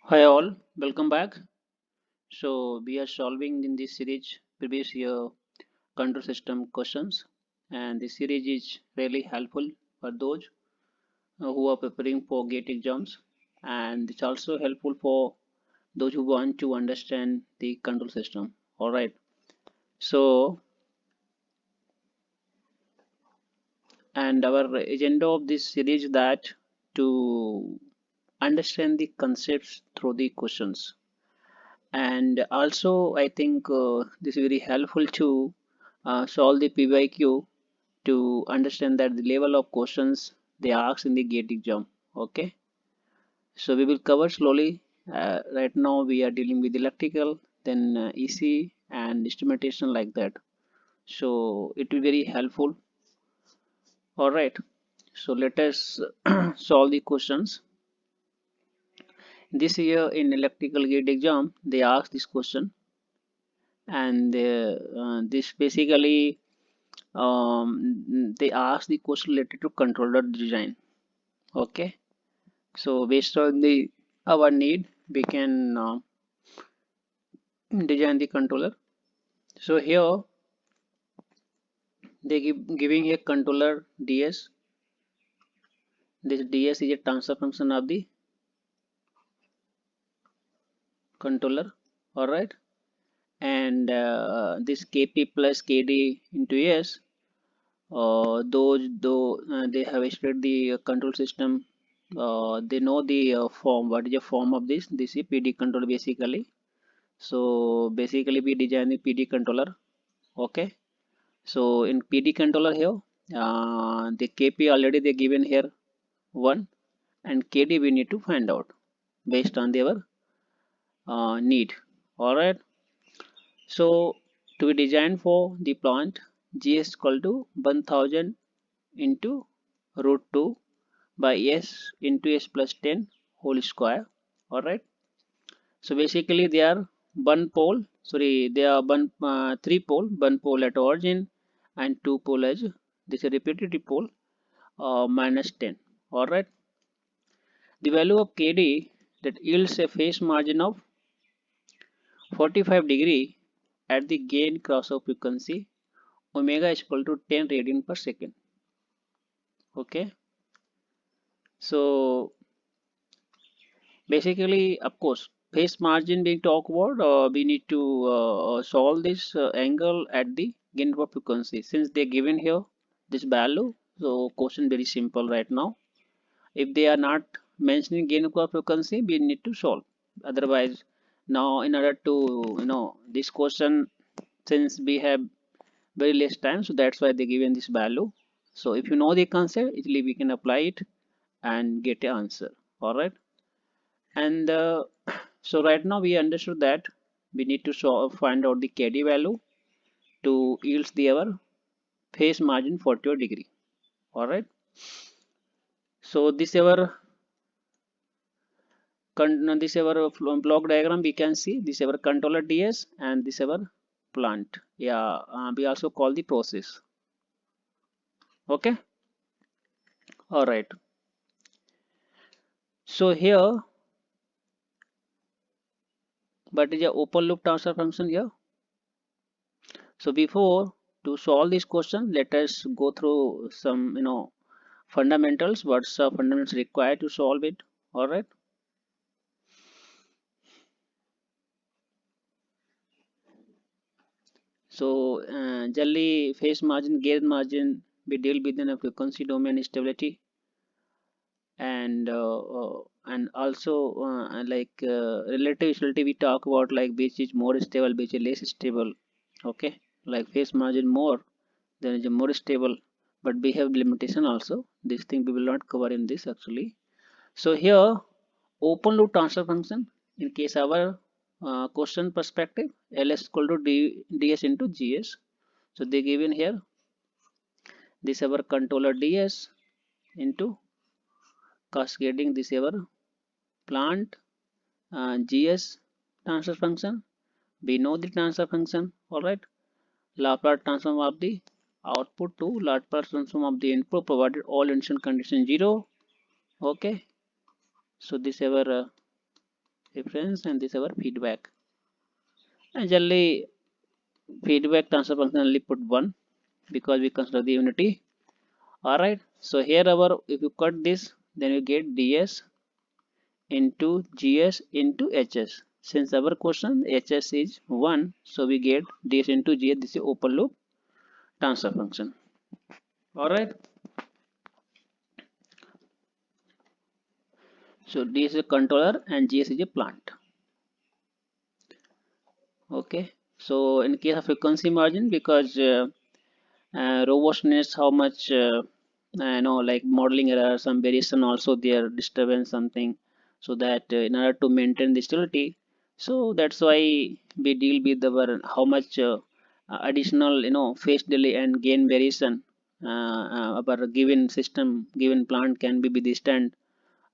Hi all, welcome back. So we are solving in this series previous year control system questions, and this series is really helpful for those who are preparing for GATE exams, and it's also helpful for those who want to understand the control system. All right. So and our agenda of this series is that to understand the concepts through the questions, and also I think this is very helpful to solve the PYQ to understand that the level of questions they ask in the GATE exam. Okay, so we will cover slowly. Right now we are dealing with electrical, then EC and instrumentation like that. So it will be very helpful. All right. So let us solve the questions. This year in electrical GATE exam, they ask this question, and this basically they ask the question related to controller design. Okay, so based on the our need we can design the controller. So here they giving a controller ds. This ds is a transfer function of the controller. All right, and this kp plus kd into s, those though they have studied the control system, they know the form. What is the form of this is pd controller basically. So basically we design the pd controller. Okay, so in pd controller here, the kp already they given here 1, and kd we need to find out based on their need. All right, so to be designed for the plant, gs equal to 1000 into root 2 by s into s plus 10 whole square. All right, so basically they are one pole, sorry, they are one three pole, one pole at origin and two pole as this is repetitive pole, minus 10. All right, the value of kd that yields a phase margin of 45 degree at the gain crossover frequency omega is equal to 10 radian per second. Okay, so basically of course phase margin being talked about, we need to solve this angle at the gain of frequency since they given here this value. So question very simple right now. If they are not mentioning gain of frequency, we need to solve. Otherwise, now in order to this question, since we have very less time, so that's why they given this value. So if you know the concept, easily we can apply it and get an answer. All right, and so right now we understood that we need to find out the kd value to yield the our phase margin 40 degree. All right, so this our block diagram we can see this our controller ds and this our plant. Yeah, we also call the process. Okay, all right, so here but is a open loop transfer function here. So before to solve this question, let us go through some fundamentals. What's the fundamentals required to solve it? All right, so generally phase margin, gain margin, we deal within a frequency domain stability, and also relative stability we talk about, like which is more stable, which is less stable. Okay, like phase margin more, then is more stable, but we have limitation also. This thing we will not cover in this actually. So here open loop transfer function, in case our question perspective, ls equal to ds into gs. So they given here this our controller ds into cascading this our plant gs transfer function. We know the transfer function. All right, Laplace transform of the output to Laplace transform of the input provided all initial condition 0. Okay, so this our reference, and this our feedback. And generally feedback transfer function only put 1 because we consider the unity. Alright, so here our, if you cut this, then you get ds into gs into hs. Since our question hs is 1, so we get ds into gs. This is open loop transfer function. Alright, so ds is a controller and gs is a plant. Okay, so in case of frequency margin, because robustness, how much like modeling error, some variation also there, disturbance something, so that in order to maintain the stability, so that's why we deal with our how much additional phase delay and gain variation our given system, given plant can be distant,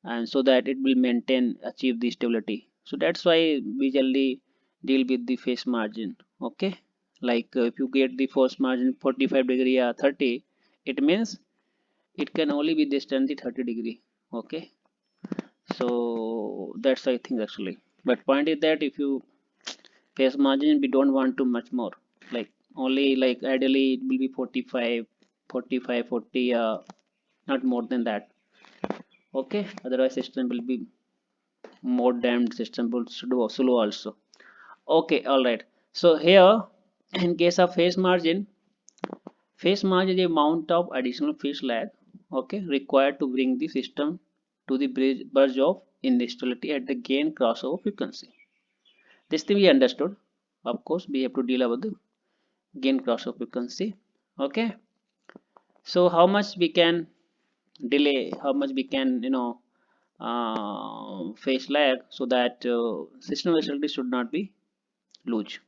and so that it will maintain achieve the stability. So that's why we generally deal with the phase margin. Okay, like if you get the phase margin 45 degree or 30, it means it can only be distant the 30 degree. Okay, so that's I think actually, but point is that if you phase margin we don't want too much more, like only like ideally it will be 45, 45, 40, not more than that. Okay, otherwise system will be more damned, system will slow also. Okay, all right. So here in case of phase margin is the amount of additional phase lag, okay, required to bring the system to the verge of instability at the gain crossover frequency. This thing we understood. Of course we have to deal with the gain crossover frequency. Okay, so how much we can delay, how much we can phase lag, so that system stability should not be lose.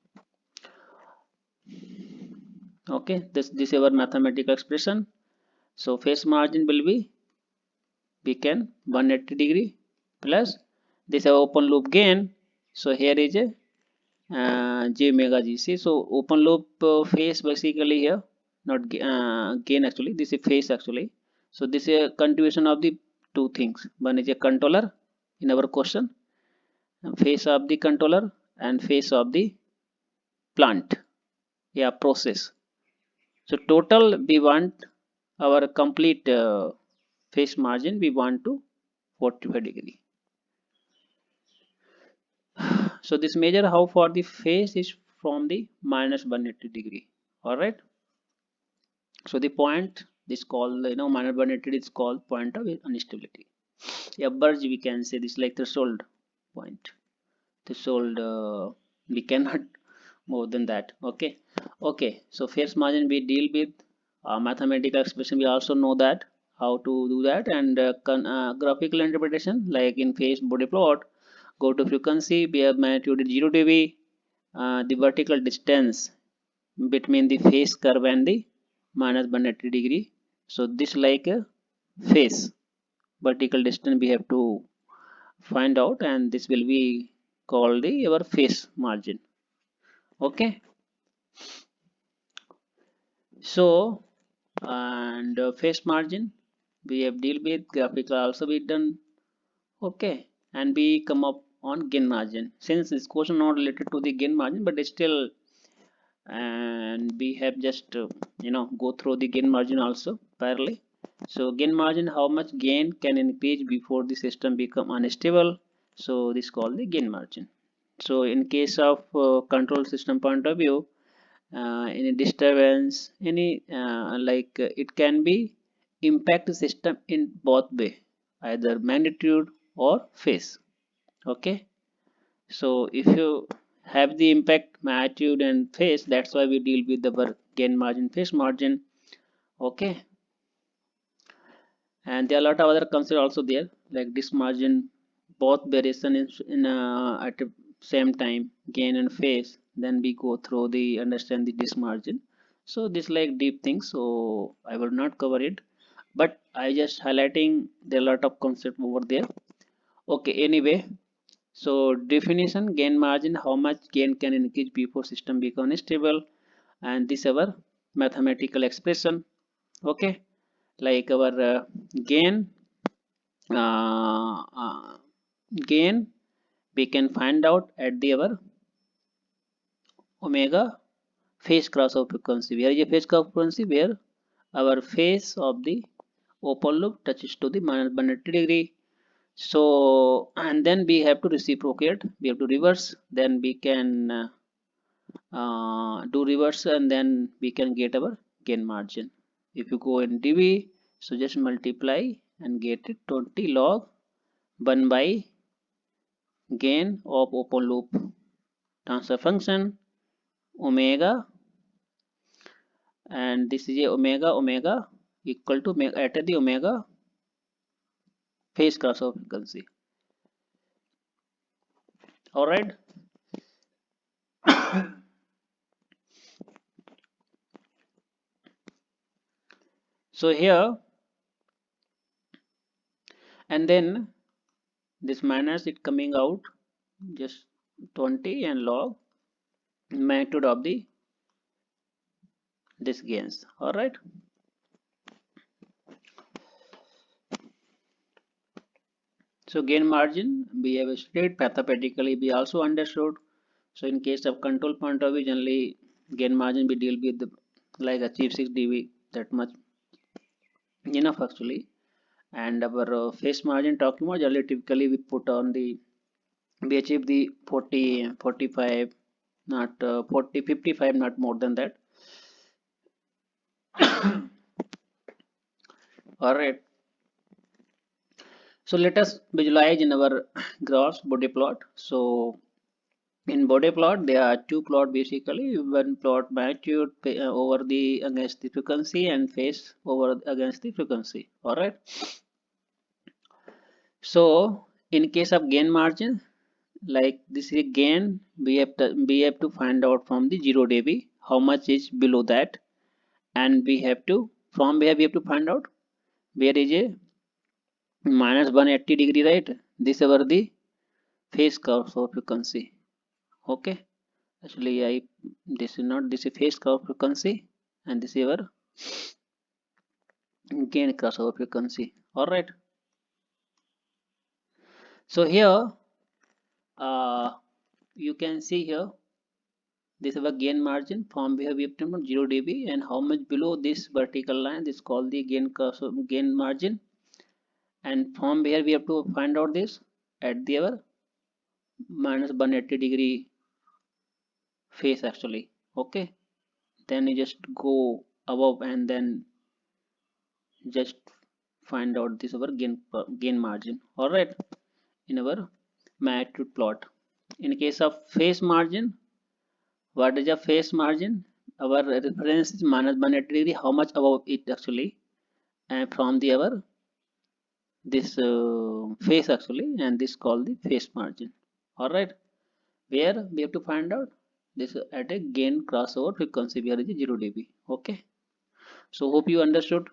Okay, this is our mathematical expression. So phase margin will be, we can 180 degree plus this is open loop gain. So here is a j omega gc. So open loop phase basically here, not gain actually, this is phase actually. So this is a continuation of the two things. One is a controller in our question, phase of the controller and phase of the plant, yeah, process. So total we want our complete phase margin we want to 45 degree. So this measure how far the phase is from the minus 180 degree. All right. So the point this called minus 180 is called point of instability. A verge we can say this like threshold point. Threshold we cannot more than that. Okay. Okay. So phase margin we deal with mathematical expression. We also know that how to do that, and graphical interpretation like in phase body plot. Go to frequency, we have magnitude 0 dB, the vertical distance between the phase curve and the minus 180 degree. So this like a phase vertical distance we have to find out, and this will be called the our phase margin. Okay, so and phase margin we have deal with, graphical also be done. Okay, and we come up on gain margin. Since this question not related to the gain margin, but still, and we have just go through the gain margin also parallelly. So gain margin, how much gain can increase before the system become unstable. So this called the gain margin. So in case of control system point of view, any disturbance, any it can be impact the system in both way, either magnitude or phase. Okay, so if you have the impact magnitude and phase, that's why we deal with the gain margin, phase margin. Okay, and there are a lot of other concepts also there, like this margin, both variation at the same time, gain and phase. Then we go through the understand the this margin. So this like deep things, so I will not cover it, but I just highlighting there are a lot of concept over there. Okay, anyway, so definition gain margin, how much gain can increase before system become stable, and this our mathematical expression. Okay, like our gain uh, uh, gain we can find out at the our omega phase crossover frequency. Where is a phase crossover frequency? Where our phase of the open loop touches to the minus 180 degree. So and then we have to reciprocate, we have to reverse, then we can do reverse, and then we can get our gain margin. If you go in dB, so just multiply and get it 20 log 1 by gain of open loop transfer function omega, and this is a omega equal to at the omega phase crossover frequency. All right. So here, and then this minus it coming out just 20 and log magnitude of the this gains. All right. So gain margin we have studied, mathematically we also understood. So in case of control point of view, generally gain margin we deal with like achieve 6 dB, that much enough actually. And our phase margin talking about, generally typically we put on the, we achieve the 40 45, not 40 55, not more than that. All right. So let us visualize in our graphs body plot. So in body plot there are two plot basically, one plot magnitude over the against the frequency and phase over against the frequency. All right. So in case of gain margin, like this is gain, we have to find out from the 0 dB how much is below that, and we have to, from where we have to find out where is a minus 180 degree, right? This over the phase curve of frequency. Okay, actually I, this is not, this is phase curve frequency, and this is our gain crossover frequency. All right. So here you can see here this is our gain margin, from where we have to 0 dB, and how much below this vertical line, this is called the gain crossover gain margin, and from where we have to find out this at the our minus 180 degree phase actually. Okay, then you just go above and then just find out this our gain margin. All right, in our magnitude plot. In case of phase margin, what is a phase margin? Our reference is minus 180 degree, how much above it actually, and from the our this phase actually, and this called the phase margin. All right, where we have to find out this at a gain crossover frequency where is 0 dB. Okay, so hope you understood.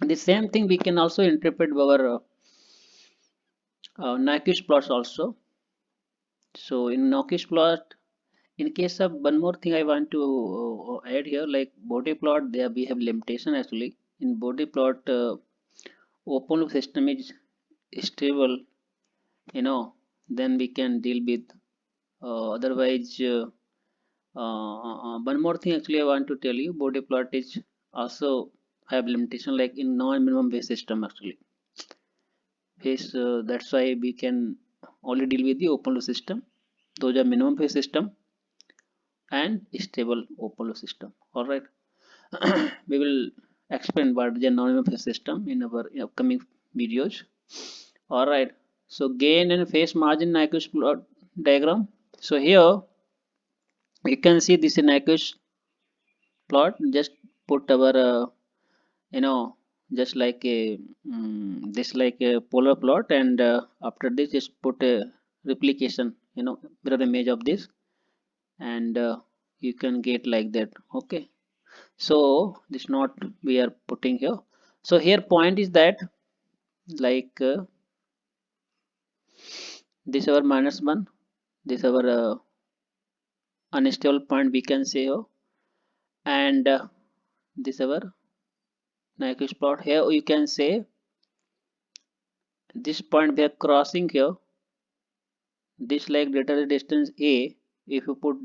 The same thing we can also interpret our Nyquist plots also. So in Nyquist plot, in case of one more thing I want to add here, like body plot, there we have limitation actually. In body plot, open loop system is stable, then we can deal with. Otherwise, one more thing actually I want to tell you, body plot is also have limitation, like in non-minimum phase system actually. Phase, that's why we can only deal with the open loop system. Those are minimum phase system and stable open loop system. All right. We will explain what is a non-minimum phase system in our upcoming videos. All right. So gain and phase margin Nyquist plot diagram. So here you can see this in Nyquist plot. Just put our you know just like a this like a polar plot, and after this just put a replication, mirror image of this, and you can get like that. Okay, so this not we are putting here. So here point is that, like this our minus 1, this our unstable point we can say here, and this our Nyquist plot. Here you can say This point we are crossing here, this like greater the distance a, if you put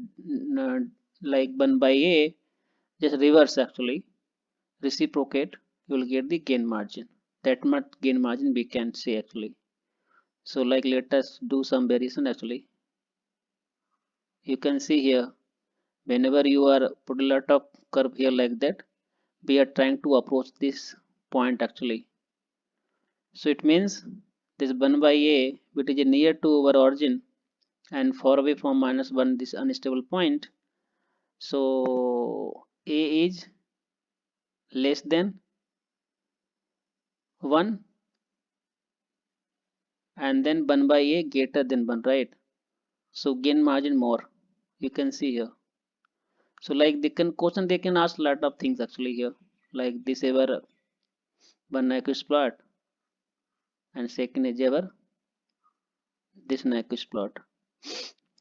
uh, like 1 by a, just reverse actually, reciprocate, you will get the gain margin. That much gain margin we can say actually. So like let us do some variation actually. You can see here, whenever you are put a lot of curve here like that, we are trying to approach this point actually. So it means this 1 by a, which is near to our origin and far away from minus 1, this unstable point. So a is less than 1 and then 1 by a greater than 1, right? So gain margin more. You can see here. So like they can question, they can ask lot of things actually here. Like this ever one Nyquist plot and second is ever this Nyquist plot.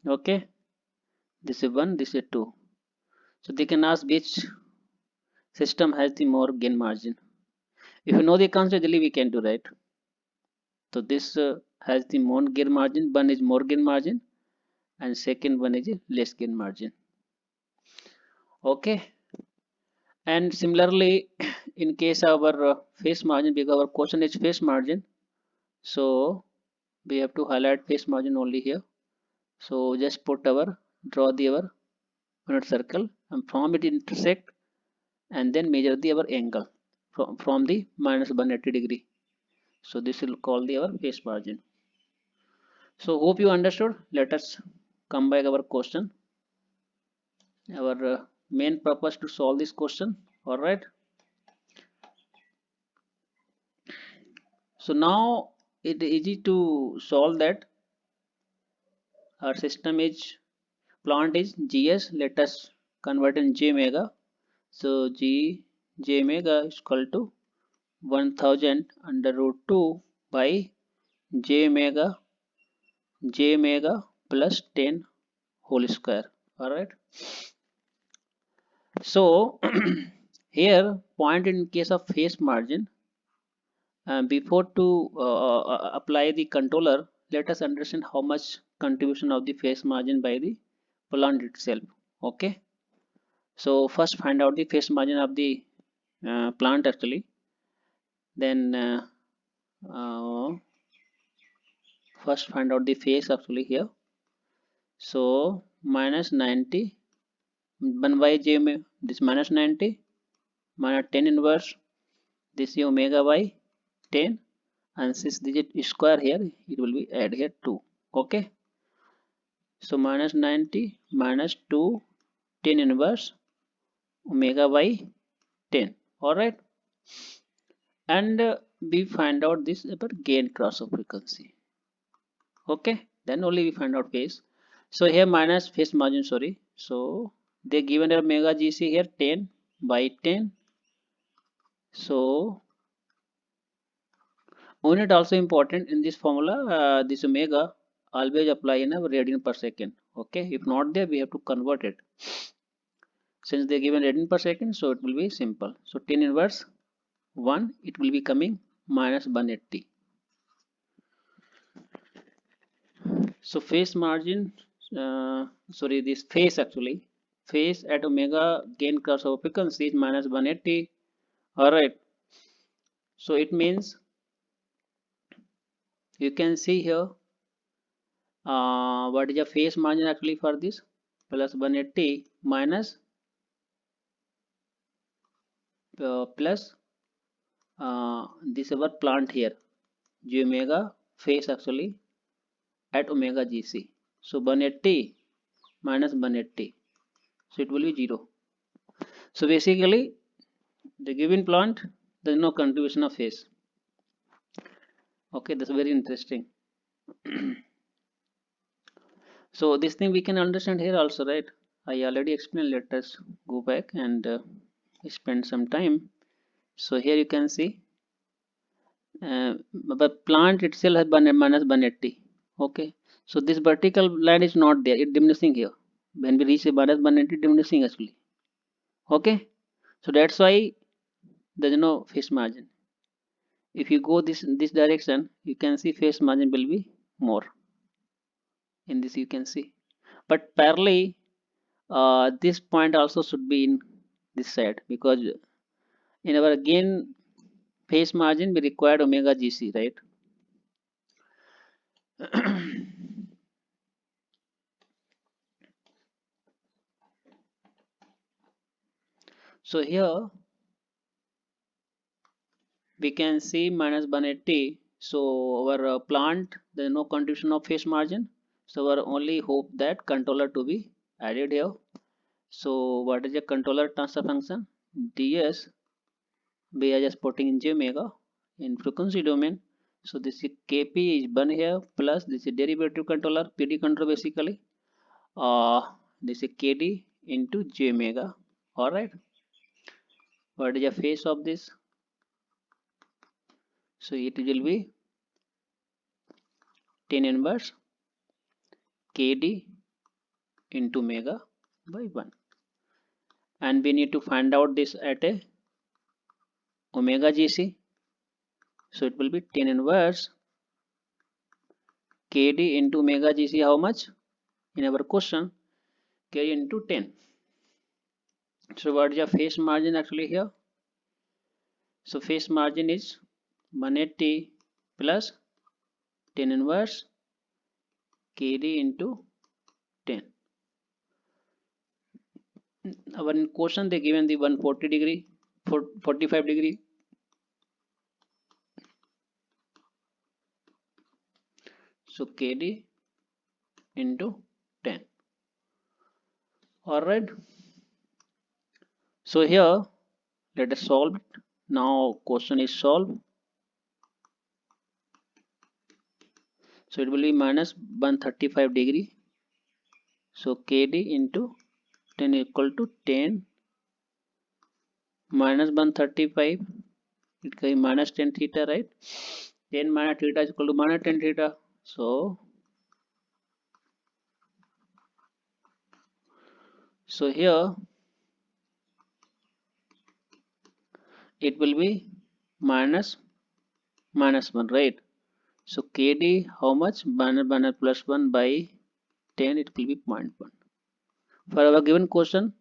Okay, this is one, this is two. So they can ask which system has the more gain margin. If you know the concept, we can do, right? So this has the more gain margin. One is more gain margin, and second one is less gain margin. Okay, and similarly, in case our phase margin, because our question is phase margin, so we have to highlight phase margin only here. So just put our draw the our unit circle and from it intersect and then measure the our angle from the minus 180 degree. So this will call the our phase margin. So hope you understood. Let us come back our question. Our main purpose to solve this question. All right. So now it is easy to solve that. Our system is plant is GS. Let us convert in J mega. So J mega is equal to 1000 under root 2 by j mega plus 10 whole square. All right. So here point in case of phase margin, before to apply the controller, let us understand how much contribution of the phase margin by the plant itself. Okay. So first find out the phase margin of the plant actually. Then uh, first find out the phase actually here. So minus 90 1 by j, this minus 90 minus 10 inverse this is omega by 10 and 6 digit square here, it will be add here 2. Okay, so minus 90 minus 2 10 inverse omega by 10. All right, and we find out this about gain cross of frequency. Okay, then only we find out phase. So here minus phase margin, sorry. So they given omega gc here 10 by 10. So unit also important in this formula. This omega always apply in a radian per second. Okay, if not there, we have to convert it. Since they given radian per second, so it will be simple. So 10 inverse 1, it will be coming minus 180. So phase margin, sorry, this phase actually, phase at omega gain cross over frequency is minus 180. All right. So it means you can see here what is the phase margin actually for this, plus 180 minus plus this our plant here j omega phase actually at omega gc. So 180 minus 180, so it will be 0. So basically the given plant, there is no contribution of phase. Okay, that's very interesting. So this thing we can understand here also, right? I already explained. Let us go back and spend some time. So here you can see but plant itself has minus 180. Okay, so this vertical line is not there, it diminishing here. When we reach minus 180, diminishing actually. Okay, so that's why there is no phase margin. If you go this direction, you can see phase margin will be more. In this you can see, but parallelly this point also should be in this side, because in our gain phase margin we required omega gc, right? So here we can see minus 180. So our plant, there is no contribution of phase margin, so our only hope that controller to be added here. So what is the controller transfer function? ds, we are just putting in j omega in frequency domain. So this is kp is 1 here, plus this is derivative controller, pd control basically. This is kd into j omega. All right, what is the phase of this? So it will be tan inverse kd into omega by 1, and we need to find out this at a omega gc. So it will be tan inverse kd into omega gc. How much in our question? Kd into 10. So what is the phase margin actually here? So phase margin is 180 plus tan inverse kd into 10. Our question they given the 140 degree, 45 degree. So kd into 10. All right. So here let us solve it. Now question is solved. So it will be minus 135 degree. So kd into 10 equal to 10 minus 135. It can be minus 10 theta, right? 10 minus theta is equal to minus 10 theta. So here it will be minus 1, right? So kd how much? Minus plus 1 by 10, it will be 0.1. For our given question,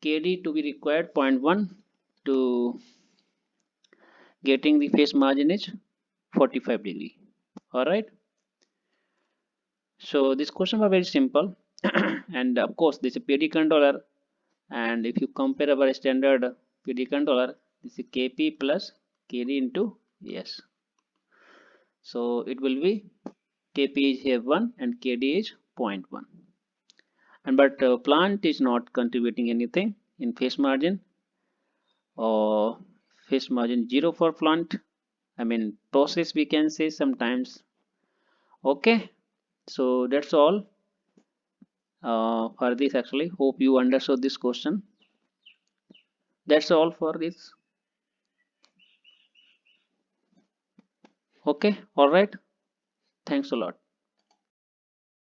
kd to be required 0.1 to getting the phase margin is 45 degree. All right. So this question was very simple, and of course this is a PD controller, and if you compare our standard PD controller, this is kp plus kd into s. So it will be kp is here 1 and kd is 0.1. And but plant is not contributing anything in phase margin, or phase margin 0 for plant. I mean process we can say sometimes. Okay, so that's all for this actually. Hope you understood this question. That's all for this. Okay, all right. Thanks a lot.